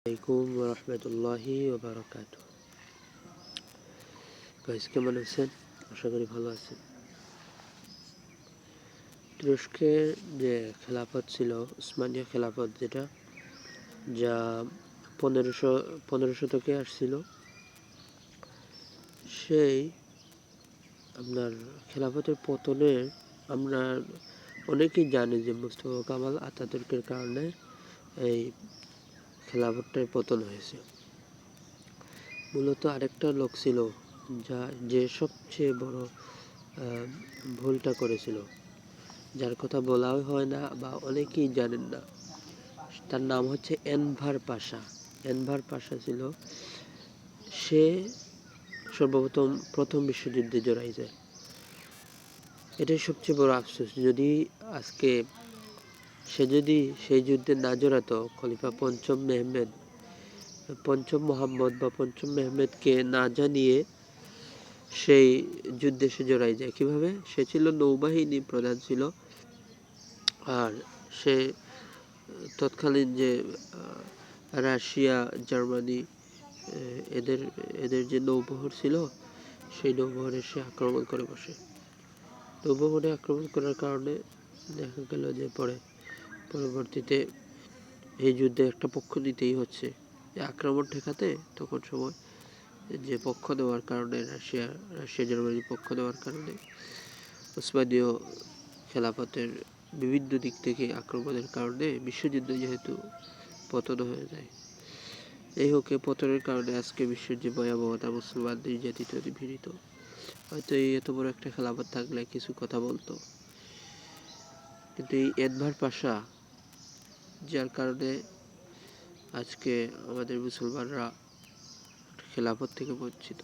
আলাইকুম রহমতুল্লাহি ওবারাকাতু। গাইস, কেমন আছেন? আশা করি ভালো আছেন। তুরস্কের যে খেলাফত ছিল, উসমানীয় খেলাফত, যা 1500 শতকে আসছিল, সেই আপনার খেলাফতের পতনে আমরা অনেকেই জানি যে মুস্তফা কামাল আতাতুর্কের কারণে এই খেলাফতটার পতন হয়েছে। মূলত আরেকটা লোক ছিল যে সবচেয়ে বড় ভুলটা করেছিল, যার কথা বলাও হয় না বা অনেকেই জানেন না। তার নাম হচ্ছে এনভার পাশা। এনভার পাশা ছিল, সে সর্বপ্রথম প্রথম বিশ্বযুদ্ধে জড়াই যায়। এটাই সবচেয়ে বড় আফসোস। সে যদি সেই যুদ্ধে না জড়াতো, খলিফা পঞ্চম মোহাম্মদ বা পঞ্চম মেহমেদকে না জানিয়ে সেই যুদ্ধে সে জড়াই যায়। কিভাবে? সে ছিল নৌবাহিনী প্রধান ছিল, আর সে তৎকালীন যে রাশিয়া, জার্মানি, এদের যে নৌবহর ছিল, সেই নৌবহরে সে আক্রমণ করে বসে। নৌবহরে আক্রমণ করার কারণে দেখা গেল যে পরবর্তীতে এই যুদ্ধে একটা পক্ষ নিতেই হচ্ছে। আক্রমণ ঠেকাতে তখন সময় যে পক্ষ দেওয়ার কারণে রাশিয়া জার্মানির পক্ষ দেওয়ার কারণে উসমানীয় খেলাফতের বিভিন্ন দিক থেকে আক্রমণের কারণে বিশ্বযুদ্ধ যেহেতু পতন হয়ে যায়। এই হোক, পতনের কারণে আজকে বিশ্বের যে ভয়াবহতা, মুসলমান নির্যাতিত, নিপীড়িত, হয়তো এই এত বড় একটা খেলাফত থাকলে কিছু কথা বলতো, কিন্তু এই এনভার পাশা, যার কারণে আজকে আমাদের মুসলমানরা খেলাফত থেকে বঞ্চিত।